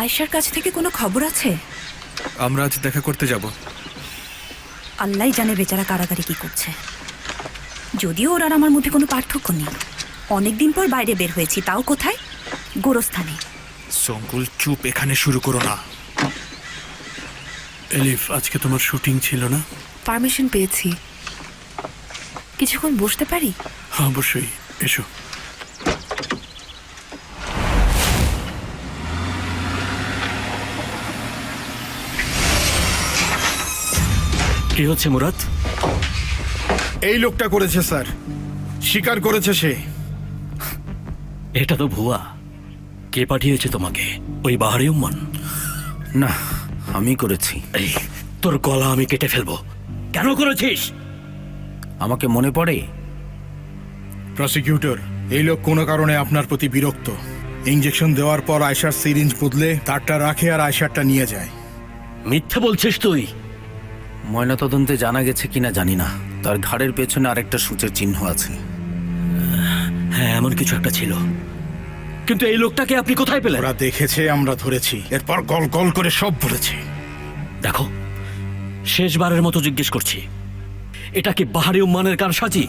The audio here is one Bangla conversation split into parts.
আয়েশার কাছ থেকে কোনো খবর আছে? আমরা আজ দেখা করতে যাব। আল্লাহ জানে বেচারা কারাগারে কি করছে। যদিও ওর আর আমার মধ্যে কোনো পার্থক্য নেই। অনেকদিন পর বাইরে বের হয়েছি, তাও কোথায়? গোরস্থানে। সঙ্কুল চুপ, এখানে শুরু করো না। এলিফ, আজকে তোমার শুটিং ছিল না? পারমিশন পেয়েছি। কিছুক্ষণ বসতে পারি? হ্যাঁ, অবশ্যই, এসো। কি হচ্ছে মুরাদ? এই লোকটা করেছে স্যার, স্বীকার করেছে সে। এটা তো ভুয়া। কে পাঠিয়েছে তোমাকে? ওই বাহারি উম্মান? না, আমি করেছি। এই, তোর গলা আমি কেটে ফেলবো। কেন করেছিস? আমাকে মনে পড়ে? প্রসিকিউটর, এই লোক কোনো কারণে আপনার প্রতি বিরক্ত। ইঞ্জেকশন দেওয়ার পর আয়শার সিরিঞ্জ বদলে তারটা রাখে আর আয়শারটা নিয়ে যায়। মিথ্যে বলছিস তুই? ময়নাতদন্তে জানা গেছে কিনা জানি না, তার ঘাড়ের পেছনে আরেকটা সূচের চিহ্ন আছে। হ্যাঁ, এমন কিছু একটা ছিল। কিন্তু এই লোকটাকে আপনি কোথায় পেলেন? ওরা দেখেছে, আমরা ধরেছি, এরপর গল গল করে সব বলেছে। দেখো, শেষবারের মতো জিজ্ঞেস করছি, এটা কি বাহারি উম্মানের কারসাজি?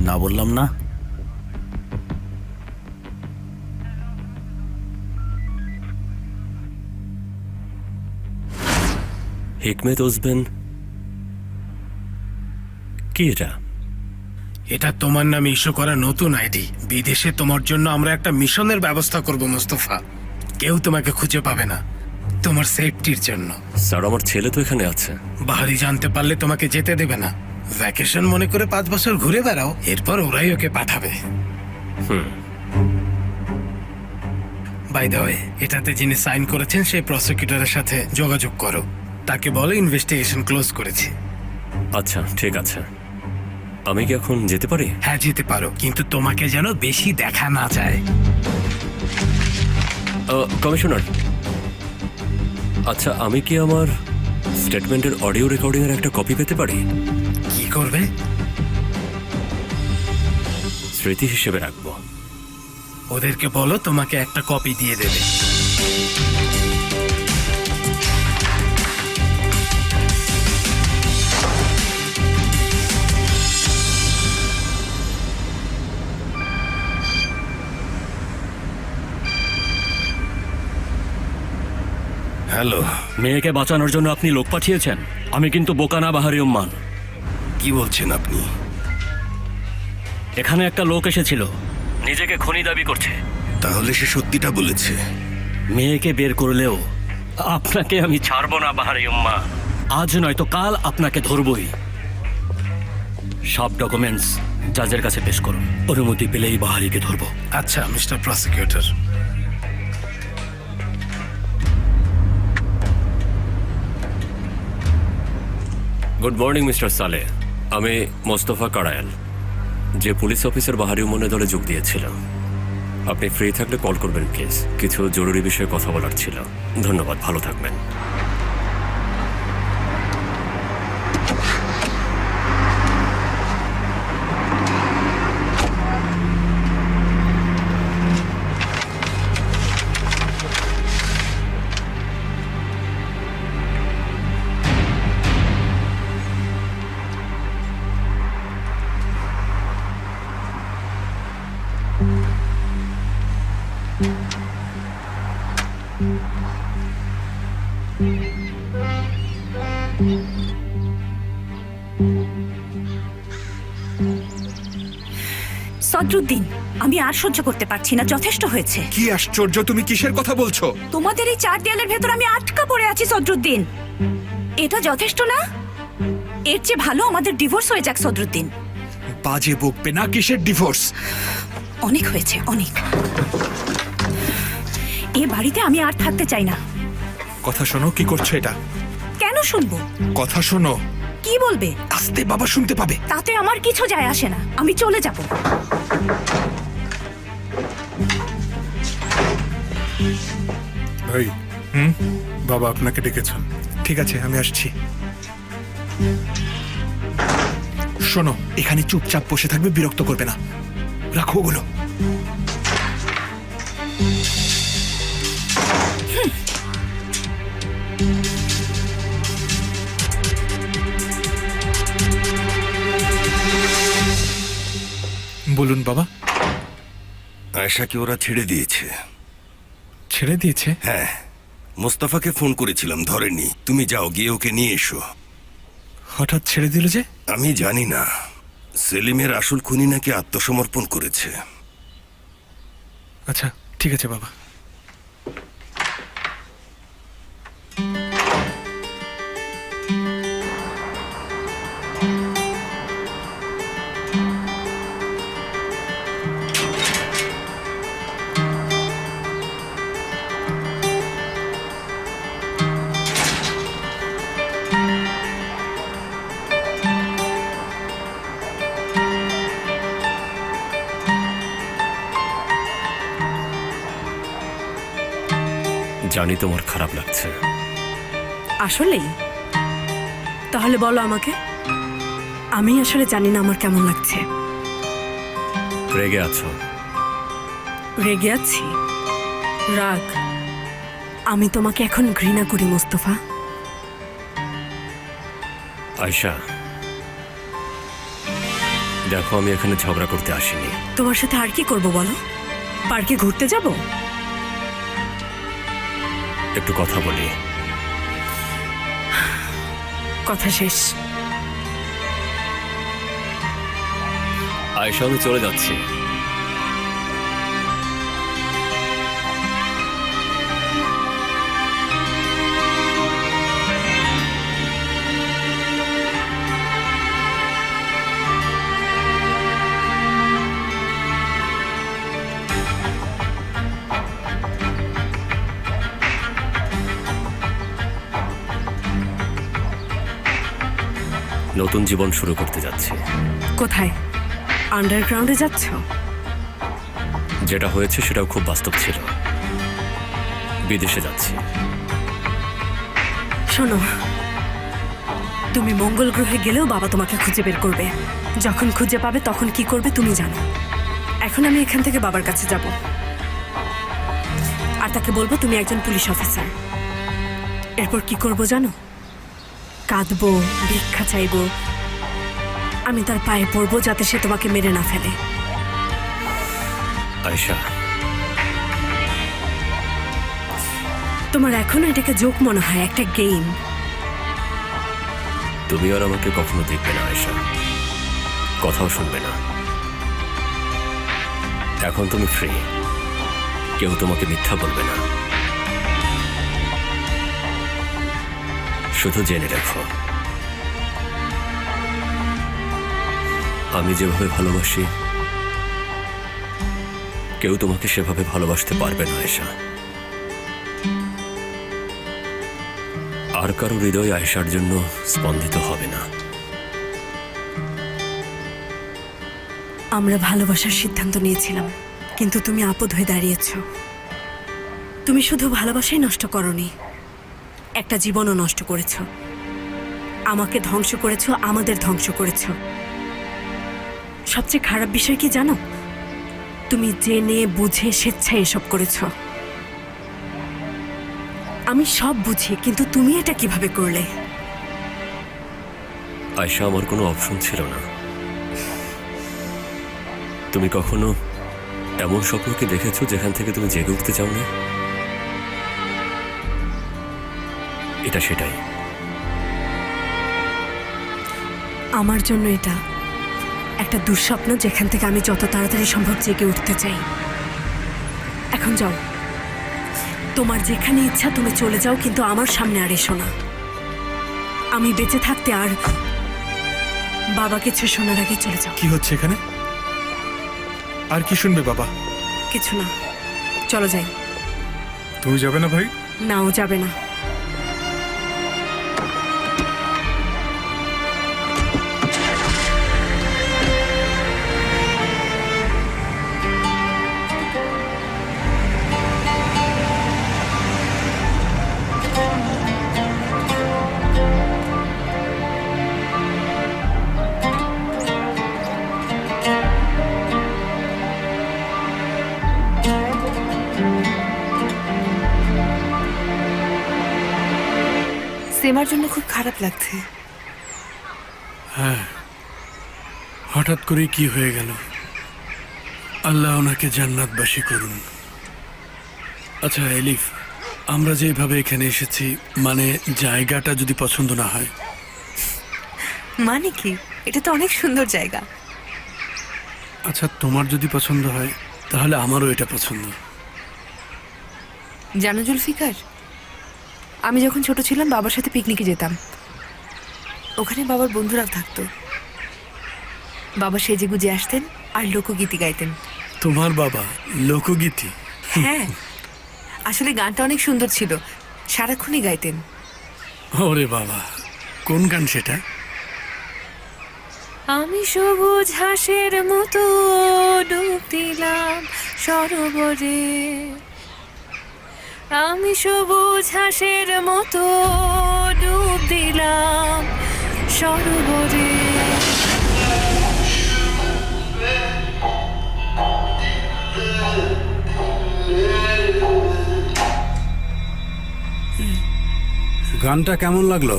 না বললাম না? হিকমেত ওসবেন কি এটা? এটা তোমার নামে ইস্যু করা নতুন আইডি। বিদেশে তোমার জন্য আমরা একটা মিশনের ব্যবস্থা করব মোস্তফা। কেউ তোমাকে খুঁজে পাবে না, তোমার সেফটির জন্য। স্যার, আমার ছেলে তো এখানে আছে। বাহারি জানতে পারলে তোমাকে যেতে দেবে না। ভ্যাকেশন মনে করে 5 বছর ঘুরে বেড়াও, এরপর ওরাই ওকে পাঠাবে। বাই দ্য ওয়ে, এটাতে যিনি সাইন করেছেন সেই প্রসিকিউটরের সাথে যোগাযোগ করো। তাকে বলো ইনভেস্টিগেশন ক্লোজ করেছি। আচ্ছা, ঠিক আছে। আমি কি এখন যেতে পারি? হ্যাঁ, যেতে পারো, কিন্তু তোমাকে যেন বেশি দেখা না যায়। কমিশনার, আচ্ছা, আমি কি আমার স্টেটমেন্টের অডিও রেকর্ডিং এর একটা কপি পেতে পারি? কি করবে? স্মৃতি হিসেবে রাখবো। ওদেরকে বলো তোমাকে একটা কপি দিয়ে দেবে। হ্যালো। মেয়েকে বাঁচানোর জন্য আপনি লোক পাঠিয়েছেন? আমি কিন্তু বোকা না বাহারি উম্মান। কি বলছেন আপনি? এখানে একটা লোক এসেছিল, নিজেকে খনি দাবি করছে। তাহলে সে সত্যিটা বলেছে? মেয়েকে বের করলেও আপনাকে আমি ছাড়বো না বাহারি উম্মা। আজ নয়তো কাল আপনাকে ধরবই। সব ডকুমেন্টস জাজের কাছে পেশ করুন। অনুমতি পেলেই বাহারিকে ধরবো। আচ্ছা mister prosecutor. Good morning mister সালে। আমি মোস্তফা কারায়াল, যে পুলিশ অফিসার বাহারি উম্মানের দলে যোগ দিয়েছিলাম। আপনি ফ্রি থাকলে কল করবেন প্লিজ। কিছু জরুরি বিষয়ে কথা বলার ছিল। ধন্যবাদ, ভালো থাকবেন। সদরুদ্দিন, আমি আর সহ্য করতে পারছি না, যথেষ্ট হয়েছে। কি আশ্চর্য, তুমি কিসের কথা বলছো? তোমাদের এই 4 দেয়ালের ভেতর আমি আটকা পড়ে আছি সদরুদ্দিন। এটা যথেষ্ট না? এর চেয়ে ভালো আমাদের ডিভোর্স হয়ে যাক সদরুদ্দিন। বাজে বকবে না। কিসের ডিভোর্স? অনেক হয়েছে, অনেক। এ বাড়িতে আমি আর থাকতে চাই না। কথা শোনো, কি করছো এটা? কেন শুনবো? কথা শোনো। কি বলবে? আস্তে, বাবা শুনতে পাবে। তাতে আমার কিছু যায় আসে না, আমি চলে যাব। ভাই, বাবা আপনাকে ডেকেছেন। ঠিক আছে, আমি আসছি। শোনো, এখানে চুপচাপ বসে থাকবে, বিরক্ত করবে না। রাখো ওগুলো। বলুন বাবা। আয়েশাকে ওরা ছেড়ে দিয়েছে। ছেড়ে দিয়েছে? হ্যাঁ, মোস্তফাকে ফোন করেছিলাম, ধরেনি। তুমি যাও, গিয়ে ওকে নিয়ে এসো। হঠাৎ ছেড়ে দিল যে? আমি জানি না। সেলিমের আসল খুনি নাকি আত্মসমর্পণ করেছে। আচ্ছা ঠিক আছে বাবা। জানি তোমার খারাপ লাগছে। আসলেই? তাহলে বলো আমাকে। আমি আসলে জানি না আমার কেমন লাগছে। রেগে আছো? রেগে আছি? রাগ? আমি তোমাকে এখন ঘৃণা করি মোস্তফা। আয়শা, দেখো আমি এখানে ঝগড়া করতে আসিনি। তোমার সাথে আর কি করব বলো? পার্কে ঘুরতে যাব? একটু কথা বলি। কথা শেষ। আয়শা, আমি চলে যাচ্ছি। নতুন জীবন শুরু করতে যাচ্ছি। কোথায়? আন্ডারগ্রাউন্ডে যাচ্ছ? যেটা হয়েছে সেটাও খুব বাস্তব ছিল। বিদেশে যাচ্ছি। শোনো, তুমি মঙ্গল গ্রহে গেলেও বাবা তোমাকে খুঁজে বের করবে। যখন খুঁজে পাবে তখন কি করবে তুমি জানো। এখন আমি এখান থেকে বাবার কাছে যাব, আর তাকে বলবো তুমি একজন পুলিশ অফিসার। এরপর কি করব জানো? কাঁদবো, ভিক্ষা চাইবো, আমি তার পায়ে পড়বো যাতে সে তোমাকে মেরে না ফেলে। আয়শা, তোমার এখনো এটাকে জোক মনে হয়, একটা গেম। তুমি আর আমাকে কখনো দেখবে না আয়শা, কথাও শুনবে না। এখন তুমি ফ্রি, কেউ তোমাকে মিথ্যা বলবে না। শুধু জেনে রাখো, আমি যেভাবে ভালোবাসি কেউ তোমাকে সেভাবে ভালোবাসতে পারবে না আয়েশা। আর কারো হৃদয় আয়েশার জন্য স্পন্দিত হবে না। আমরা ভালোবাসার সিদ্ধান্ত নিয়েছিলাম, কিন্তু তুমি আপদ হয়ে দাঁড়িয়েছ। তুমি শুধু ভালোবাসাই নষ্ট করনি, একটা জীবনও নষ্ট করেছ। আমাকে ধ্বংস করেছ, আমাদের ধ্বংস করেছ। সবচেয়ে খারাপ বিষয় কি জানো? তুমি জেনে বুঝে স্বেচ্ছায় এসব করেছ। আমি সব বুঝি, কিন্তু তুমি এটা কিভাবে করলে? আয়েশা, আমার কোনো অপশন ছিল না। তুমি কখনো এমন স্বপ্নকে দেখেছো যেখান থেকে তুমি জেগে উঠতে চাও না? এটা সেটাই। আমার জন্য এটা একটা দুঃস্বপ্ন, যেখান থেকে আমি যত তাড়াতাড়ি সম্ভব জেগে উঠতে চাই। এখন যাও, তোমার যেখানে ইচ্ছা তুমি চলে যাও, কিন্তু আমার সামনে আর এসো না। আমি বেঁচে থাকতে আর বাবা কিছু শোনার আগে চলে যাও। কি হচ্ছে এখানে? আর কি শুনবে বাবা? কিছু না, চলো যাই। তুমি যাবে না ভাই? নাও যাবে না। সেমার জন্য খুব খারাপ লাগছে। হঠাৎ করে কি হয়ে গেল? আল্লাহ ওনাকে জান্নাতবাসী করুন। আচ্ছা এলিফ, আমরা যেভাবে এখানে এসেছি, মানে জায়গাটা যদি পছন্দ না হয়? মানে কি? এটা তো অনেক সুন্দর জায়গা। আচ্ছা তোমার যদি পছন্দ হয় তাহলে আমারও এটা পছন্দ। জানো জুলফিকার, আমি যখন ছোট ছিলাম বাবার সাথে পিকনিকে যেতাম। ওখানে বাবার বন্ধুরাও থাকতো। বাবা সেজে গুজে আসতেন আর লোকগীতি গাইতেন। তোমার বাবা লোকগীতি? হ্যাঁ, আসলে গানটা অনেক সুন্দর ছিল, সারাক্ষণই গাইতেন। ওরে বাবা, কোন গান সেটা? আমি সবুজ হাঁসের মতো ডুব দিলাম সরোবরে, আমি সবুজ হাঁসের মতো ডুব দিলাম সরোবরে। গানটা কেমন লাগলো?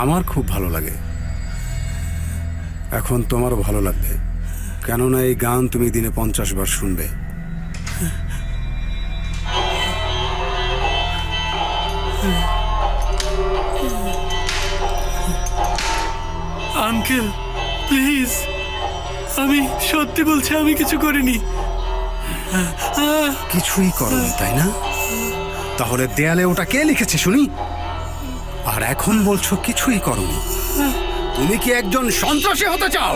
আমার খুব ভালো লাগে। এখন তোমারও ভালো লাগবে, কেননা এই গান তুমি দিনে 50 বার শুনবে। আঙ্কেল প্লিজ, আমি সত্যি বলছি আমি কিছু করিনি। কিছুই করনি তাই না? তাহলে দেয়ালে ওটা কে লিখেছে শুনি? আর এখন বলছো কিছুই করনি। তুমি কি একজন সন্ত্রাসী হতে চাও?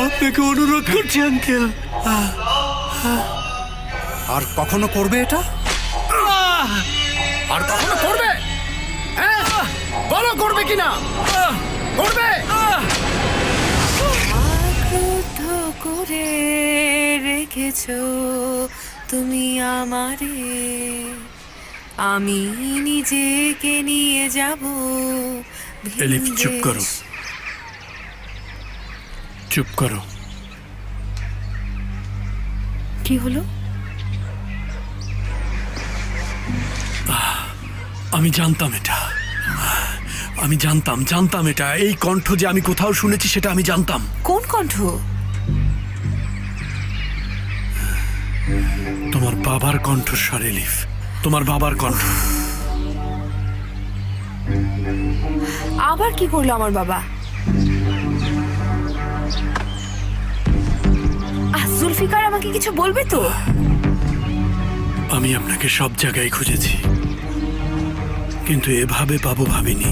আপনাকে অনুরোধ করছি আঙ্কেল। আর কখনো করবে এটা? আর কখনো করবে? হ্যাঁ, বলো করবে কিনা? করবে? ক্রুদ্ধ করে রেখেছো তুমি আমারে, আমি নিজেকে নিয়ে যাব এলিফ চুপ করো, চুপ করো। কি হলো? আমি জানতাম এটা, আমি জানতাম এটা। এই কণ্ঠ যে আমি কোথাও শুনেছি সেটা আমি জানতাম। কোন কণ্ঠ? তোমার বাবার কণ্ঠস্বর এলিফ, তোমার বাবার কণ্ঠ। আবার কি করলো আমার বাবা? জুলফিকার আমাকে কিছু বলবে তো? আমি আপনাকে সব জায়গায় খুঁজেছি, কিন্তু এভাবে পাবো ভাবিনি।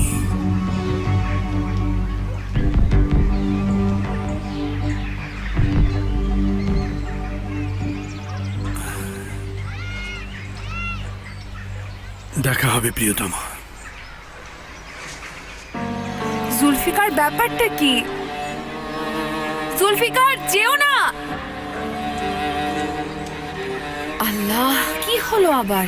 দেখা হবে প্রিয়তম। জুলফিকার ব্যাপারটা কি? জুলফিকার যেও না। আল্লাহ, কি হলো আবার?